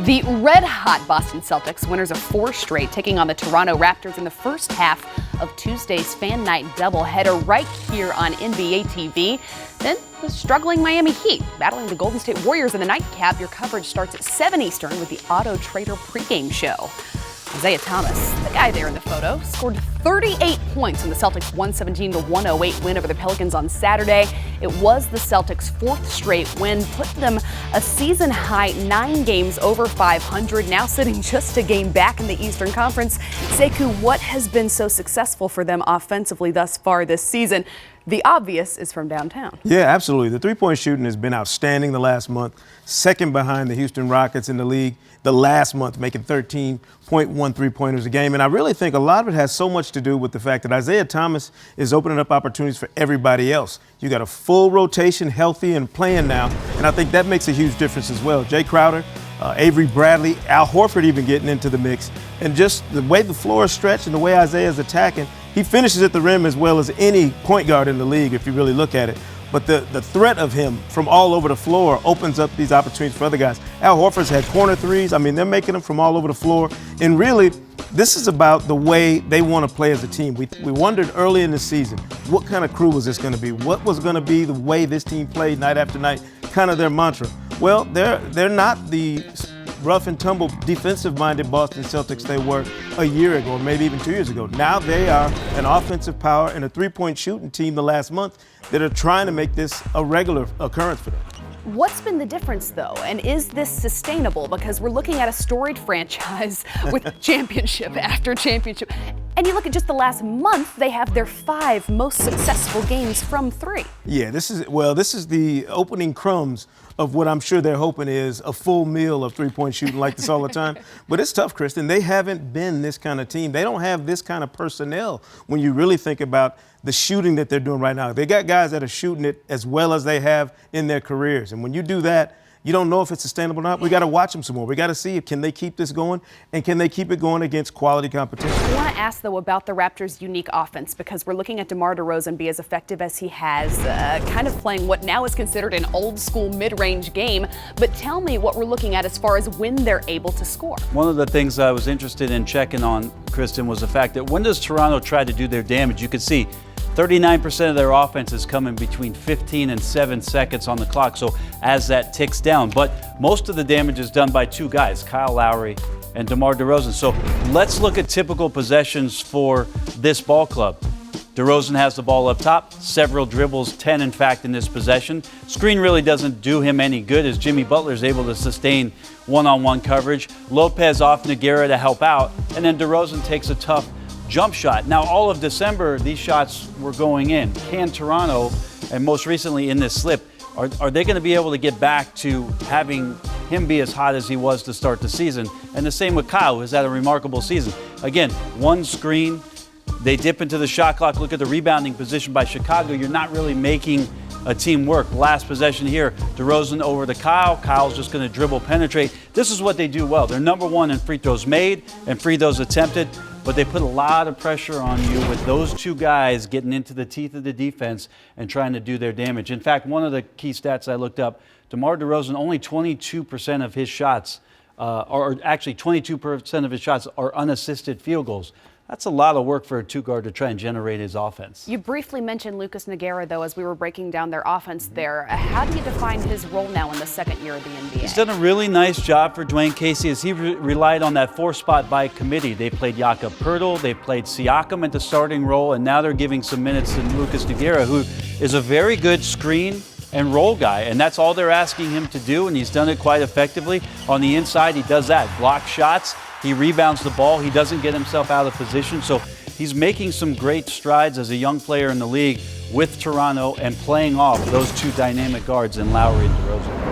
The red-hot Boston Celtics, winners of 4 straight, taking on the Toronto Raptors in the first half of Tuesday's Fan Night doubleheader right here on NBATV. Then the struggling Miami Heat battling the Golden State Warriors in the nightcap. Your coverage starts at 7 Eastern with the Auto Trader pregame show. Isaiah Thomas, the guy there in the photo, scored 38 points in the Celtics' 117-108 win over the Pelicans on Saturday. It was the Celtics' 4th straight win, putting them a season-high 9 games over 500, now sitting just a game back in the Eastern Conference. Sekou, what has been so successful for them offensively thus far this season? The obvious is from downtown. Yeah, absolutely. The three-point shooting has been outstanding the last month, second behind the Houston Rockets in the league the last month, making 13.1 three-pointers a game. And I really think a lot of it has so much to do with the fact that Isaiah Thomas is opening up opportunities for everybody else. You got a full rotation, healthy and playing now, and I think that makes a huge difference as well. Jay Crowder, Avery Bradley, Al Horford even getting into the mix. And just the way the floor is stretched and the way Isaiah is attacking, he finishes at the rim as well as any point guard in the league if you really look at it. But the threat of him from all over the floor opens up these opportunities for other guys. Al Horford's had corner threes. I mean, they're making them from all over the floor. And really, this is about the way they want to play as a team. We wondered early in the season, what kind of crew was this going to be? What was going to be the way this team played night after night, kind of their mantra? Well, they're not the rough and tumble defensive-minded Boston Celtics they were a year ago, or maybe even 2 years ago. Now they are an offensive power and a three-point shooting team the last month that are trying to make this a regular occurrence for them. What's been the difference, though, and is this sustainable? Because we're looking at a storied franchise with championship after championship. And you look at just the last month, they have their 5 most successful games from 3. Yeah, this is the opening crumbs of what I'm sure they're hoping is a full meal of three-point shooting like this all the time. But it's tough, Kristen. They haven't been this kind of team. They don't have this kind of personnel when you really think about the shooting that they're doing right now. They got guys that are shooting it as well as they have in their careers. And when you do that, you don't know if it's sustainable or not. We got to watch them some more. We got to see, can they keep this going, and can they keep it going against quality competition? I want to ask, though, about the Raptors' unique offense, because we're looking at DeMar DeRozan be as effective as he has, kind of playing what now is considered an old-school mid-range game. But tell me what we're looking at as far as when they're able to score. One of the things I was interested in checking on, Kristen, was the fact that when does Toronto try to do their damage? You could see 39% of their offense is coming between 15 and 7 seconds on the clock, so as that ticks down. But most of the damage is done by 2 guys, Kyle Lowry and DeMar DeRozan. So let's look at typical possessions for this ball club. DeRozan has the ball up top, several dribbles, 10 in fact in this possession. Screen really doesn't do him any good as Jimmy Butler is able to sustain one-on-one coverage. Lopez off Nogueira to help out, and then DeRozan takes a tough jump shot. Now, all of December, these shots were going in. Can Toronto, and most recently in this slip, are they going to be able to get back to having him be as hot as he was to start the season? And the same with Kyle, who's had a remarkable season. Again, one screen, they dip into the shot clock. Look at the rebounding position by Chicago. You're not really making a team work. Last possession here, DeRozan over to Kyle. Kyle's just going to dribble, penetrate. This is what they do well. They're number 1 in free throws made and free throws attempted, but they put a lot of pressure on you with those 2 guys getting into the teeth of the defense and trying to do their damage. In fact, one of the key stats I looked up, DeMar DeRozan, only 22% of his shots, or actually 22% of his shots are unassisted field goals. That's a lot of work for a 2-guard to try and generate his offense. You briefly mentioned Lucas Nogueira, though, as we were breaking down their offense there. How do you define his role now in the second year of the NBA? He's done a really nice job for Dwayne Casey as he relied on that 4 spot by committee. They played Jakob Poeltl, they played Siakam at the starting role, and now they're giving some minutes to Lucas Nogueira, who is a very good screen and roll guy, and that's all they're asking him to do, and he's done it quite effectively. On the inside, he does that. Block shots. He rebounds the ball. He doesn't get himself out of position. So he's making some great strides as a young player in the league with Toronto and playing off those 2 dynamic guards in Lowry and DeRozan.